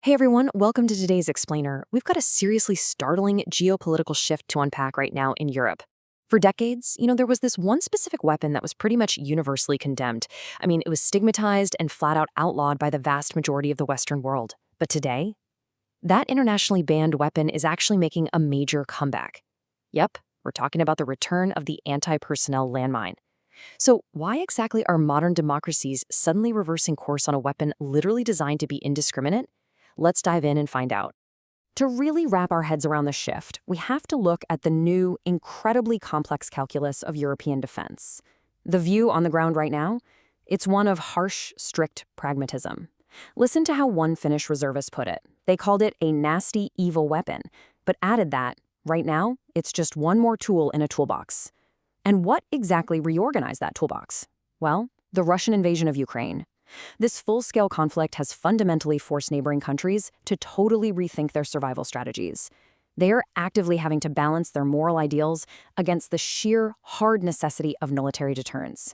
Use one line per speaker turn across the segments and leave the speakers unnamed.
Hey everyone, welcome to today's Explainer. We've got a seriously startling geopolitical shift to unpack right now in Europe. For decades, there was this one specific weapon that was pretty much universally condemned. It was stigmatized and flat out outlawed by the vast majority of the Western world. But today, that internationally banned weapon is actually making a major comeback. Yep, we're talking about the return of the anti-personnel landmine. So, why exactly are modern democracies suddenly reversing course on a weapon literally designed to be indiscriminate? Let's dive in and find out. To really wrap our heads around the shift, we have to look at the new, incredibly complex calculus of European defense. The view on the ground right now? It's one of harsh, strict pragmatism. Listen to how one Finnish reservist put it. They called it a nasty, evil weapon, but added that, right now, it's just one more tool in a toolbox. And what exactly reorganized that toolbox? Well, the Russian invasion of Ukraine. This full-scale conflict has fundamentally forced neighboring countries to totally rethink their survival strategies. They are actively having to balance their moral ideals against the sheer, hard necessity of military deterrence.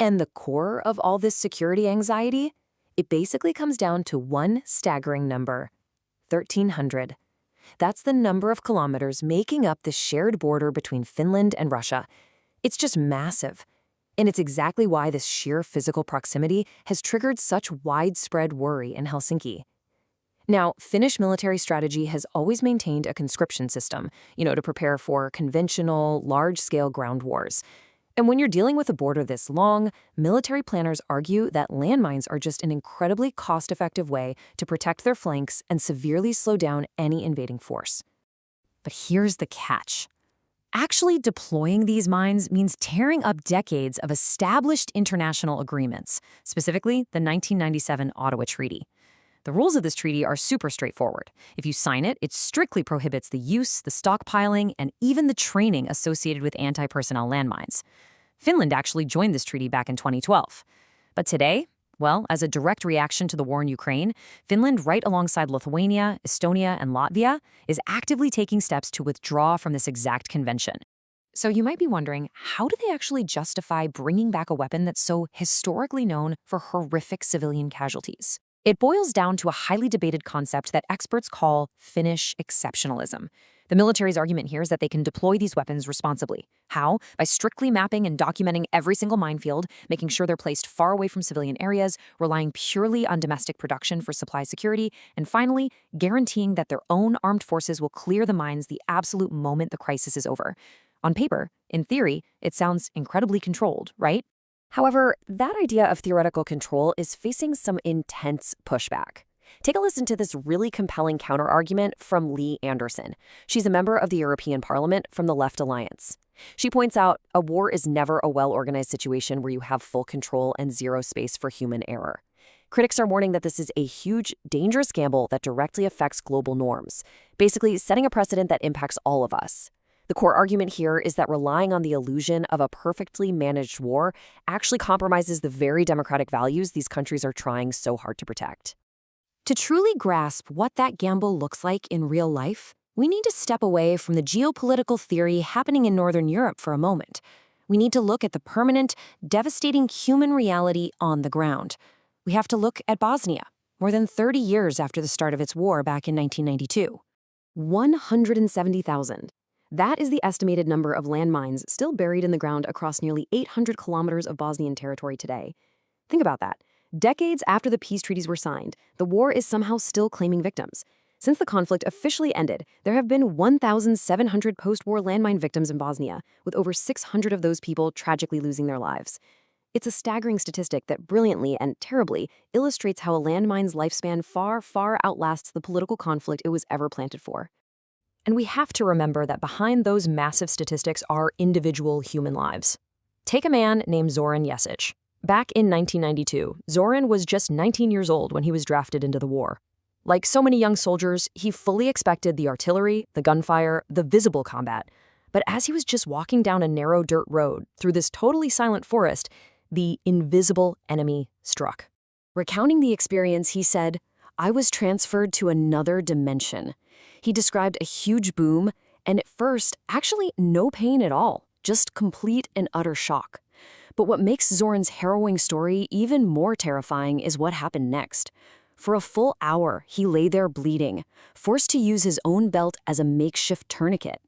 And the core of all this security anxiety? It basically comes down to one staggering number: 1,300. That's the number of kilometers making up the shared border between Finland and Russia. It's just massive. And it's exactly why this sheer physical proximity has triggered such widespread worry in Helsinki. Now, Finnish military strategy has always maintained a conscription system, to prepare for conventional, large-scale ground wars. And when you're dealing with a border this long, military planners argue that landmines are just an incredibly cost-effective way to protect their flanks and severely slow down any invading force. But here's the catch. Actually deploying these mines means tearing up decades of established international agreements, specifically the 1997 Ottawa Treaty. The rules of this treaty are super straightforward. If you sign it, it strictly prohibits the use, the stockpiling, and even the training associated with anti-personnel landmines. Finland actually joined this treaty back in 2012. But today, well, as a direct reaction to the war in Ukraine, Finland, right alongside Lithuania, Estonia, and Latvia, is actively taking steps to withdraw from this exact convention. So you might be wondering, how do they actually justify bringing back a weapon that's so historically known for horrific civilian casualties? It boils down to a highly debated concept that experts call Finnish exceptionalism. The military's argument here is that they can deploy these weapons responsibly. How? By strictly mapping and documenting every single minefield, making sure they're placed far away from civilian areas, relying purely on domestic production for supply security, and finally, guaranteeing that their own armed forces will clear the mines the absolute moment the crisis is over. On paper, in theory, it sounds incredibly controlled, right? However, that idea of theoretical control is facing some intense pushback. Take a listen to this really compelling counterargument from Lee Anderson. She's a member of the European Parliament from the Left Alliance. She points out a war is never a well-organized situation where you have full control and zero space for human error. Critics are warning that this is a huge, dangerous gamble that directly affects global norms, basically setting a precedent that impacts all of us. The core argument here is that relying on the illusion of a perfectly managed war actually compromises the very democratic values these countries are trying so hard to protect. To truly grasp what that gamble looks like in real life, we need to step away from the geopolitical theory happening in Northern Europe for a moment. We need to look at the permanent, devastating human reality on the ground. We have to look at Bosnia, more than 30 years after the start of its war back in 1992. 170,000. That is the estimated number of landmines still buried in the ground across nearly 800 kilometers of Bosnian territory today. Think about that. Decades after the peace treaties were signed, the war is somehow still claiming victims. Since the conflict officially ended, there have been 1,700 post-war landmine victims in Bosnia, with over 600 of those people tragically losing their lives. It's a staggering statistic that brilliantly and terribly illustrates how a landmine's lifespan far, far outlasts the political conflict it was ever planted for. And we have to remember that behind those massive statistics are individual human lives. Take a man named Zoran Jesic. Back in 1992, Zoran was just 19 years old when he was drafted into the war. Like so many young soldiers, he fully expected the artillery, the gunfire, the visible combat. But as he was just walking down a narrow dirt road through this totally silent forest, the invisible enemy struck. Recounting the experience, he said, "I was transferred to another dimension." He described a huge boom, and at first, actually no pain at all, just complete and utter shock. But what makes Zoran's harrowing story even more terrifying is what happened next. For a full hour, he lay there bleeding, forced to use his own belt as a makeshift tourniquet.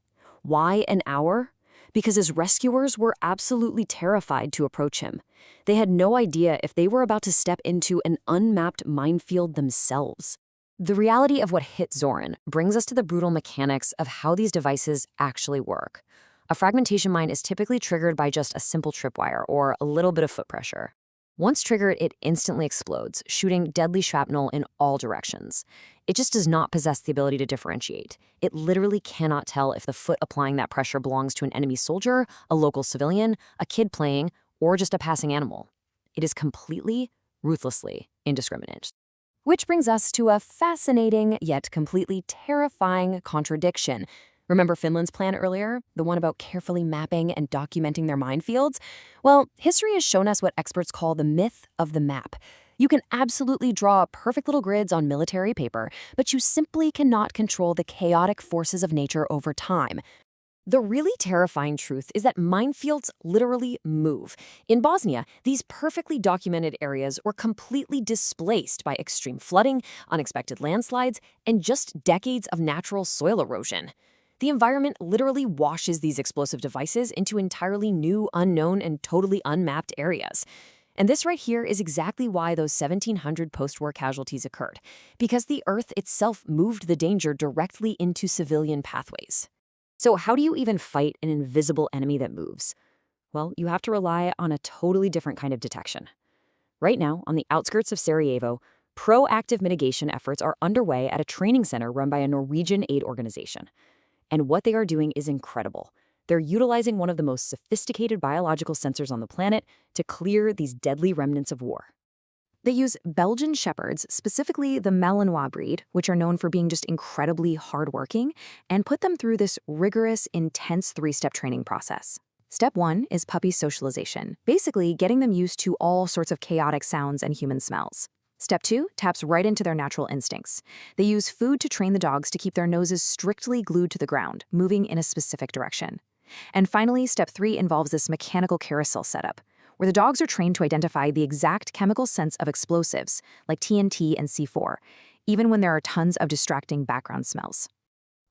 Why an hour? Because his rescuers were absolutely terrified to approach him. They had no idea if they were about to step into an unmapped minefield themselves. The reality of what hit Zoran brings us to the brutal mechanics of how these devices actually work. A fragmentation mine is typically triggered by just a simple tripwire or a little bit of foot pressure. Once triggered, it instantly explodes, shooting deadly shrapnel in all directions. It just does not possess the ability to differentiate. It literally cannot tell if the foot applying that pressure belongs to an enemy soldier, a local civilian, a kid playing, or just a passing animal. It is completely, ruthlessly indiscriminate. Which brings us to a fascinating yet completely terrifying contradiction. Remember Finland's plan earlier? The one about carefully mapping and documenting their minefields? Well, history has shown us what experts call the myth of the map. You can absolutely draw perfect little grids on military paper, but you simply cannot control the chaotic forces of nature over time. The really terrifying truth is that minefields literally move. In Bosnia, these perfectly documented areas were completely displaced by extreme flooding, unexpected landslides, and just decades of natural soil erosion. The environment literally washes these explosive devices into entirely new, unknown, and totally unmapped areas. And this right here is exactly why those 1,700 post-war casualties occurred, because the Earth itself moved the danger directly into civilian pathways. So how do you even fight an invisible enemy that moves? Well, you have to rely on a totally different kind of detection. Right now, on the outskirts of Sarajevo, proactive mitigation efforts are underway at a training center run by a Norwegian aid organization. And what they are doing is incredible. They're utilizing one of the most sophisticated biological sensors on the planet to clear these deadly remnants of war. They use Belgian shepherds, specifically the Malinois breed, which are known for being just incredibly hardworking, and put them through this rigorous, intense three-step training process. Step 1 is puppy socialization, basically getting them used to all sorts of chaotic sounds and human smells. Step 2 taps right into their natural instincts. They use food to train the dogs to keep their noses strictly glued to the ground, moving in a specific direction. And finally, Step 3 involves this mechanical carousel setup, where the dogs are trained to identify the exact chemical sense of explosives, like TNT and C4, even when there are tons of distracting background smells.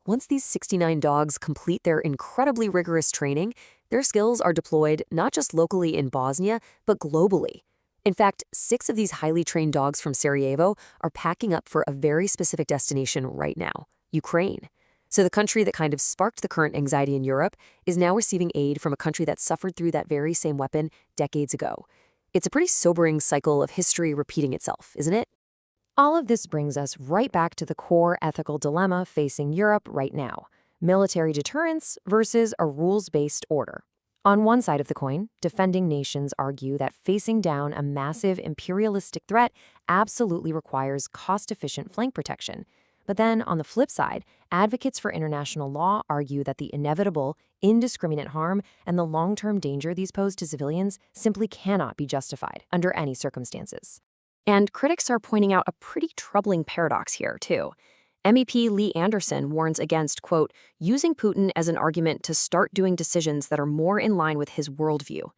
Once these 69 dogs complete their incredibly rigorous training, their skills are deployed not just locally in Bosnia, but globally. In fact, 6 of these highly trained dogs from Sarajevo are packing up for a very specific destination right now, Ukraine. So the country that kind of sparked the current anxiety in Europe is now receiving aid from a country that suffered through that very same weapon decades ago. It's a pretty sobering cycle of history repeating itself, isn't it? All of this brings us right back to the core ethical dilemma facing Europe right now: military deterrence versus a rules-based order. On one side of the coin, defending nations argue that facing down a massive imperialistic threat absolutely requires cost-efficient flank protection. But then, on the flip side, advocates for international law argue that the inevitable, indiscriminate harm and the long-term danger these pose to civilians simply cannot be justified under any circumstances. And critics are pointing out a pretty troubling paradox here, too. MEP Lee Anderson warns against, quote, using Putin as an argument to start doing decisions that are more in line with his worldview.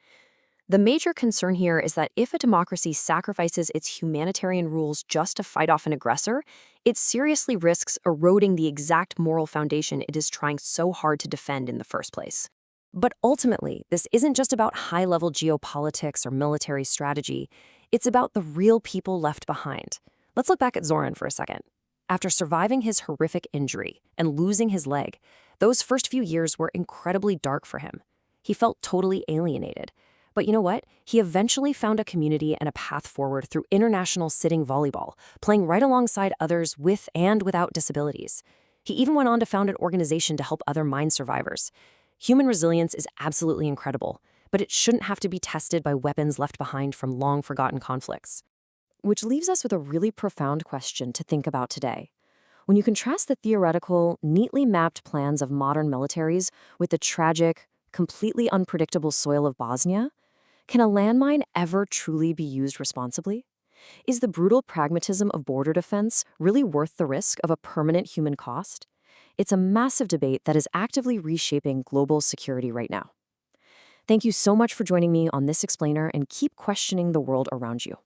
The major concern here is that if a democracy sacrifices its humanitarian rules just to fight off an aggressor, it seriously risks eroding the exact moral foundation it is trying so hard to defend in the first place. But ultimately, this isn't just about high-level geopolitics or military strategy. It's about the real people left behind. Let's look back at Zoran for a second. After surviving his horrific injury and losing his leg, those first few years were incredibly dark for him. He felt totally alienated. But you know what? He eventually found a community and a path forward through international sitting volleyball, playing right alongside others with and without disabilities. He even went on to found an organization to help other mine survivors. Human resilience is absolutely incredible, but it shouldn't have to be tested by weapons left behind from long-forgotten conflicts. Which leaves us with a really profound question to think about today. When you contrast the theoretical, neatly mapped plans of modern militaries with the tragic, completely unpredictable soil of Bosnia, can a landmine ever truly be used responsibly? Is the brutal pragmatism of border defense really worth the risk of a permanent human cost? It's a massive debate that is actively reshaping global security right now. Thank you so much for joining me on this explainer, and keep questioning the world around you.